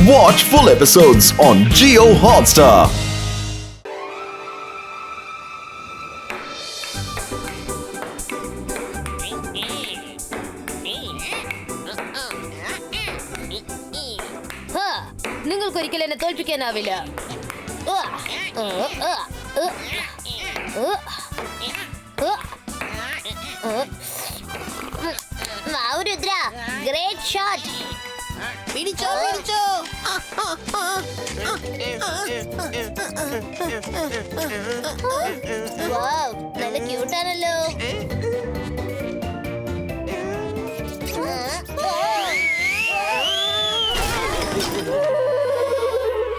Watch full episodes on Jio Hotstar. നിങ്ങൾക്കൊരിക്കലും എന്നെ തോൽപ്പിക്കാനാവില്ല. Rudra, great shot. പിടിച്ചോ പിടിച്ചോ. നല്ല ക്യൂട്ടാണല്ലോ.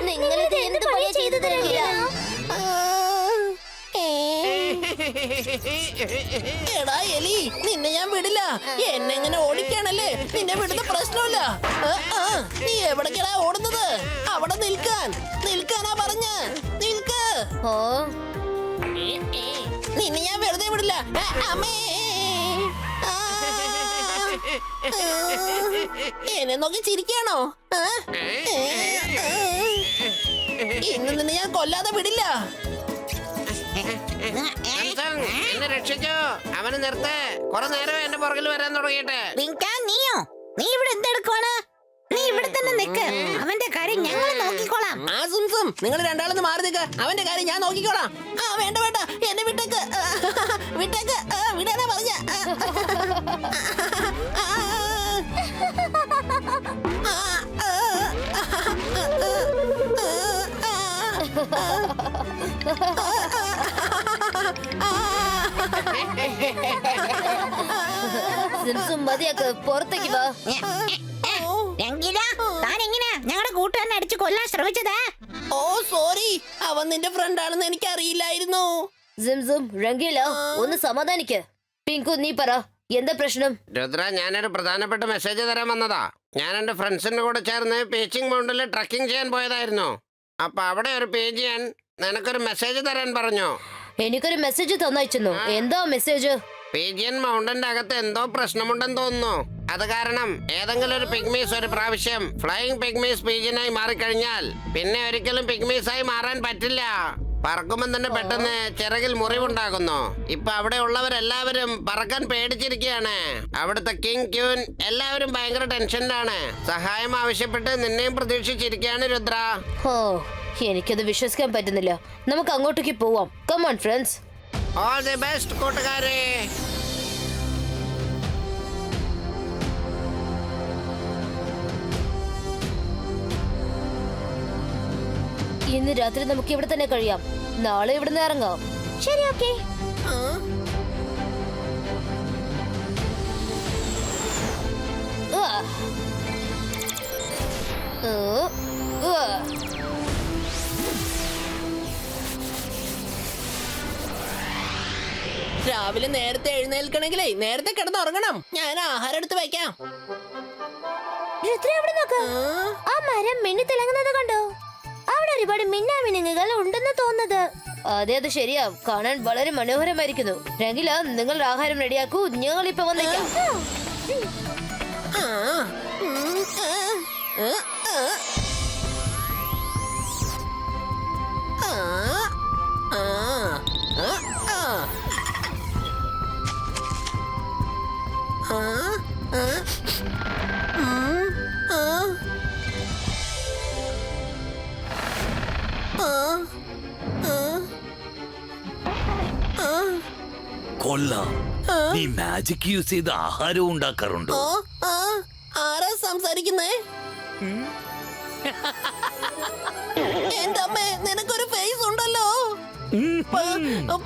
നിങ്ങളിത് എന്ത് പണിയാ ചെയ്തു തരില്ല? എടാ എലി, നിന്നെ ഞാൻ വിടില്ല. എന്നെ ഇങ്ങനെ ഓടിക്കാണല്ലേ, നിന്നെ വിടുന്ന പ്രശ്നമില്ല. നീ എവിടേക്കാ ഓടുന്നത്? അവിടെ നിൽക്കാനാ പറഞ്ഞ. നിൽക്ക്. നിന്നെ ഞാൻ വെറുതെ വിടില്ല. അമ്മേ, എന്നെ നോക്കി ചിരിക്കാണോ? ഇന്ന് നിന്നെ ഞാൻ കൊല്ലാതെ വിടില്ല. എന്നെ രക്ഷിച്ചോ. അവന് നിർത്ത്. കുറെ നേരം എന്റെ പുറകിൽ വരാൻ തുടങ്ങിയിട്ട്. നീയോ? നീ ഇവിടെ എന്തെടുക്കുവാണ്? നീ ഇവിടെ തന്നെ നിക്ക്. അവന്റെ കാര്യം ഞങ്ങൾ നോക്കിക്കോളാം. ആ സുംസും, നിങ്ങൾ രണ്ടാളൊന്ന് മാറി നിൽക്ക. അവന്റെ കാര്യം ഞാൻ നോക്കിക്കോളാം. വേണ്ട വേണ്ട, എന്നെ വിട്ടേക്ക്. വിട്ടേക്ക്. വിടാനാ പറഞ്ഞ. മതിയാക്ക്, പുറത്തേക്ക് വാ. താൻ എങ്ങനെയാ ഞങ്ങളുടെ കൂട്ടുകാരനെ അടിച്ചു കൊല്ലാൻ ശ്രമിച്ചത്? ഓ സോറി, അവൻ നിന്റെ ഫ്രണ്ട് ആണെന്ന് എനിക്ക് അറിയില്ലായിരുന്നു. രംഗീല, ഒന്ന് സമാധാനിക്ക്. പിങ്കു, നീ പറ, എന്താ പ്രശ്നം? രുദ്ര, ഞാനൊരു പ്രധാനപ്പെട്ട മെസ്സേജ് തരാൻ വന്നതാ. ഞാൻ എന്റെ ഫ്രണ്ട്സിന്റെ കൂടെ ചേർന്ന് പീച്ചിങ് മൗണ്ടിൽ ട്രക്കിംഗ് ചെയ്യാൻ പോയതായിരുന്നു. അപ്പൊ അവിടെ ഒരു പേജിയൻ നിനക്കൊരു മെസ്സേജ് തരാൻ പറഞ്ഞു. എനിക്കൊരു മെസ്സേജ് തന്നയച്ചു. എന്താ മെസ്സേജ്? പീജിയൻ മൗണ്ടന്റെ അകത്ത് എന്തോ പ്രശ്നമുണ്ടെന്ന് തോന്നുന്നു. അത് കാരണം ഏതെങ്കിലും ഒരു പിഗ്മീസ് ഒരു പ്രാവശ്യം ഫ്ലൈയിങ് പിഗ്മീസ് പീജിയനായി മാറിക്കഴിഞ്ഞാൽ പിന്നെ ഒരിക്കലും പിഗ്മീസ് ആയി മാറാൻ പറ്റില്ല. പറക്കുമ്പോൾ തന്നെ പെട്ടെന്ന് ചിറകിൽ മുറിവുണ്ടാകുന്നു. ഇപ്പൊ അവിടെ ഉള്ളവരെല്ലാവരും പറക്കാൻ പേടിച്ചിരിക്കുകയാണ്. അവിടുത്തെ കിങ് ക്യൂൻ എല്ലാവരും ഭയങ്കര ടെൻഷനിലാണ്. സഹായം ആവശ്യപ്പെട്ട് നിന്നെയും പ്രതീക്ഷിച്ചിരിക്കുകയാണ് രുദ്ര. എനിക്കത് വിശ്വസിക്കാൻ പറ്റുന്നില്ല. നമുക്ക് അങ്ങോട്ടേക്ക് പോവാം. Come on friends. All the best കൂട്ടുകാരെ. ഇന്ന് രാത്രി നമുക്ക് ഇവിടെ തന്നെ കഴിയാം. നാളെ ഇവിടുന്ന് ഇറങ്ങാം. ശരി, ഓക്കേ. രാവിലെ നേരത്തെ എഴുന്നേൽക്കണെങ്കിലേ നേരത്തെ കിടന്നുറങ്ങണം. ഞാൻ ആഹാരം എടുത്ത് വയ്ക്കാം. ആ മരം മിന്നി തിളങ്ങുന്നത് കണ്ടോ? അവിടെ ഒരുപാട് മിന്നാമിനുങ്ങുകൾ ഉണ്ടെന്ന് തോന്നുന്നത്. അതെ, അത് ശരിയാ. കാണാൻ വളരെ മനോഹരമായിരിക്കുന്നു. രംഗില, നിങ്ങളുടെ ആഹാരം റെഡിയാക്കൂ. ഞങ്ങൾ ഇപ്പൊ വന്നേക്കാം. കൊള്ളാം. നീ മാജിക് യൂസ് ചെയ്ത് ആഹാരം ഉണ്ടാക്കാറുണ്ടോ? ആരാ സംസാരിക്കുന്നേ? എന്റെ അമ്മേ, നിനക്കൊരു ഫേസ് ഉണ്ടല്ലോ.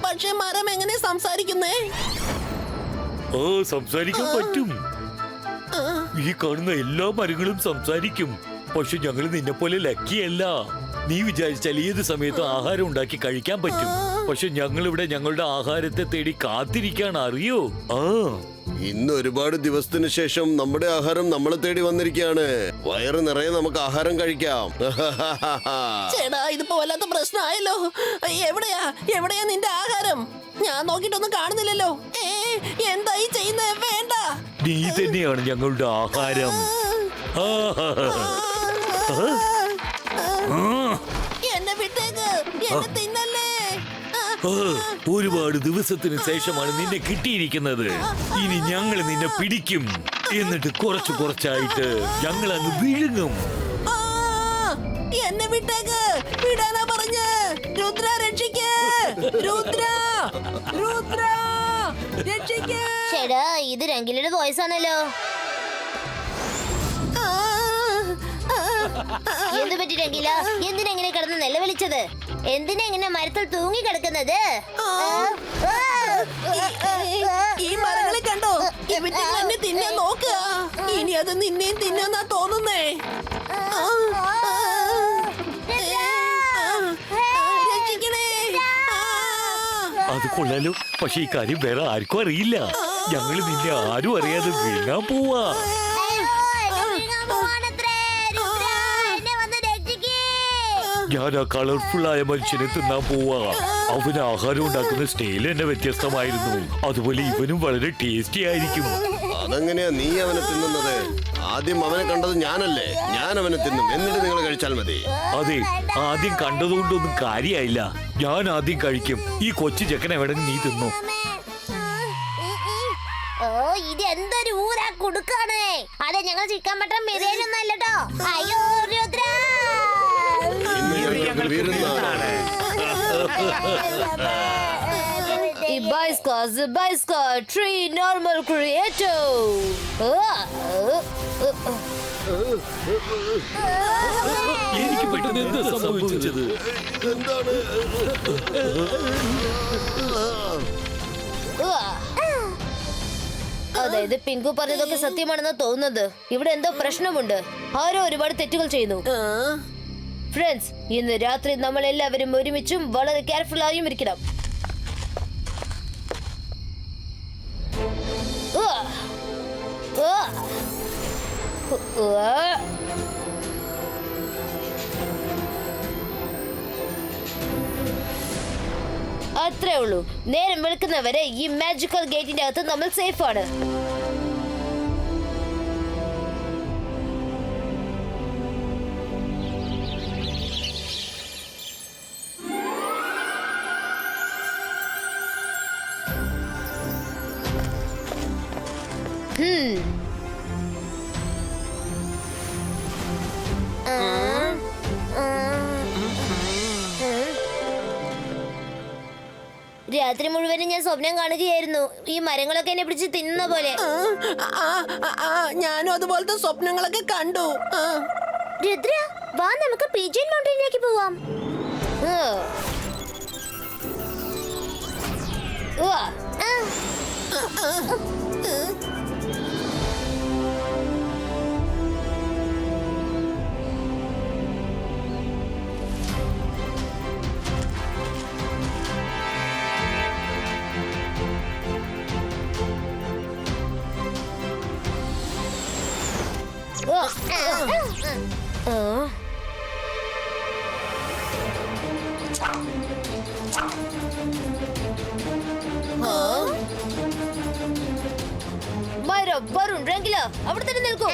പക്ഷെ മരം എങ്ങനെ സംസാരിക്കുന്നേ? സംസാരിക്കാൻ പറ്റും. ഈ കാണുന്ന എല്ലാ മരങ്ങളും സംസാരിക്കും. പക്ഷെ ഞങ്ങൾ നിന്നെ പോലെ ലക്കിയല്ല. നീ വിചാരിച്ചാൽ ഏത് സമയത്തും ആഹാരം ഉണ്ടാക്കി കഴിക്കാൻ പറ്റും. പക്ഷെ ഞങ്ങൾ ഇവിടെ ഞങ്ങളുടെ ആഹാരത്തെ തേടി കാത്തിരിക്കാണ്, അറിയോ? ഇന്ന് ഒരുപാട് ദിവസത്തിന് ശേഷം നമ്മുടെ ആഹാരം നമ്മളെ തേടി വന്നിരിക്കുകയാണ്. വയറ് നിറയെ നമുക്ക് ആഹാരം കഴിക്കാം. ചേടാ, ഇതിപ്പോ വല്ലാത്ത പ്രശ്നമായല്ലോ. എവിടെയാ നിന്റെ ആഹാരം? ഞാൻ നോക്കിട്ടൊന്നും കാണുന്നില്ലല്ലോ. എന്തായി ചെയ്യുന്നേ? വേണ്ട, നീ തന്നെയാണ് ഞങ്ങളുടെ ആഹാരം. എന്നെ വിട്ടേക്ക്, എന്നെ തിന്നല്ലേ. ഒരുപാട് ദിവസത്തിന് ശേഷമാണ് നിന്നെ കിട്ടിയിരിക്കുന്നത്. ഇനി ഞങ്ങൾ നിന്നെ പിടിക്കും. എന്നിട്ട് കുറച്ചായിട്ട് ഞങ്ങൾ അങ്ങ് വിഴുങ്ങും. ആ, എന്നെ വിട്ടേക്ക്, വിടാനാ പറഞ്ഞ്. രുദ്ര രക്ഷിക്ക്, രുദ്ര, രുദ്ര രക്ഷിക്ക്. ചേടാ, ഇത് രംഗിലിയുടെ വോയിസ് ആണല്ലോ. എന്ത് പറ്റി രംഗില? എന്തിനാ ഇങ്ങനെ കിടന്ന് നിലവിളിച്ചത്? എന്തിനാ ഇങ്ങനെ മരത്തിൽ തൂങ്ങി കിടക്കുന്നത്? ഈ മരങ്ങളെ കണ്ടോ? ഇവറ്റകൾ എന്നെ തിന്നാൻ നോക്കുക. ഇനി അത് നിന്നെയും തിന്നാന്നാ തോന്നുന്നേ. രക്ഷിക്കണേ. അത് കൊള്ളാലോ. പക്ഷെ ഈ കാര്യം വേറെ ആർക്കും അറിയില്ല. ഞങ്ങൾ നിന്നെ ആരും അറിയാതെ വിഴുങ്ങാൻ പോവാ. ഞാൻ ആ കളർഫുൾ ആയ മനുഷ്യനെ തിന്നാൻ പോവാ. അവന് ആഹാരം ഉണ്ടാക്കുന്ന സ്റ്റൈൽ തന്നെ വ്യത്യസ്തമായിരുന്നു. അതുപോലെ ഇവനും വളരെ ടേസ്റ്റി ആയിരിക്കും. അതെങ്ങനെയാ നീ അവനെ തിന്നുന്നത്? ആദ്യം അവനെ കണ്ടത് ഞാനല്ലേ? ഞാൻ അവനെ തിന്നും, എന്നിട്ട് നിങ്ങൾ കഴിച്ചാൽ മതി. അതെ, ആദ്യം കണ്ടതുകൊണ്ടൊന്നും കാര്യമായില്ല. ഞാൻ ആദ്യം കഴിക്കും. ഈ കൊച്ചു ചെക്കനെ വേണമെങ്കിൽ നീ തിന്നു. ഓ, ഇത് എന്തൊരു ഊരാ കുടുക്കാണ്. അതെ, ഞങ്ങൾ ചിക്കൻ മട്ടൻ ബിരിയാണി അല്ലട്ടോ. അയ്യോ രുദ്ര. Normal creator. എനിക്ക് പെട്ടെന്ന് എന്താ സംഭവിച്ചത്? അതായത് പിങ്കു പറഞ്ഞതൊക്കെ സത്യമാണെന്ന് തോന്നുന്നത്. ഇവിടെ എന്തോ പ്രശ്നമുണ്ട്. ആരോ ഒരുപാട് തെറ്റുകൾ ചെയ്യുന്നു. ഫ്രണ്ട്സ്, ഇന്ന് രാത്രി നമ്മൾ എല്ലാവരും ഒരുമിച്ചും വളരെ കെയർഫുൾ ആയും ഇരിക്കണം. അത്രേ ഉള്ളൂ. നേരം വെളുക്കുന്നവരെ ഈ മാജിക്കൽ ഗേറ്റിന്റെ അകത്ത് നമ്മൾ സേഫ് ആണ്. രാത്രി മുഴുവനും ഞാൻ സ്വപ്നം കാണുകയായിരുന്നു. ഈ മരങ്ങളൊക്കെ എന്നെ പിടിച്ച് തിന്നുന്ന പോലെ. ഞാനും അതുപോലത്തെ സ്വപ്നങ്ങളൊക്കെ കണ്ടു. രുദ്ര, വാ നമുക്ക് പീജിയൻ മൗണ്ടനിലേക്ക് പോവാം. വരുൺ, രംഗില, അവിടെ തന്നെ നിൽക്കൂ.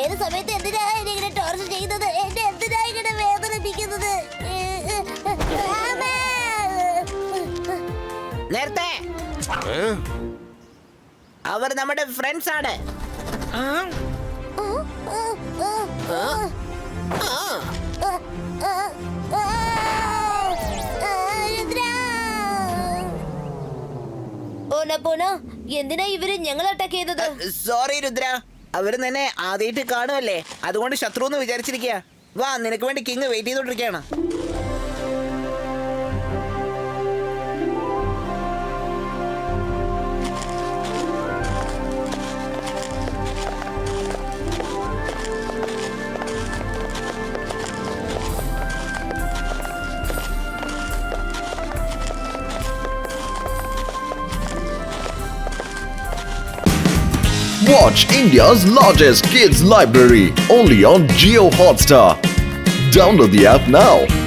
ഏത് സമയത്ത് എന്തിനാ ഇങ്ങനെ ടോർച്ചർ ചെയ്യുന്നത്? എന്നെ എന്തിനാ ഇങ്ങനെ വേദനിപ്പിക്കുന്നത്? നേരത്തെ അവർ നമ്മുടെ ഫ്രണ്ട്സ് ആണ്. എന്തിനാ ഇവര് ഞങ്ങൾ അറ്റാക്ക് ചെയ്തത്? സോറി രുദ്ര, അവര് നിന്നെ ആദ്യമായിട്ട് കാണുമല്ലേ, അതുകൊണ്ട് ശത്രു എന്ന് വിചാരിച്ചിരിക്കുക. വാ, നിനക്ക് വേണ്ടി കിങ് വെയിറ്റ് ചെയ്തോണ്ടിരിക്കുകയാണ്. Watch India's largest kids library only on Geo Hotstar. Download the app now.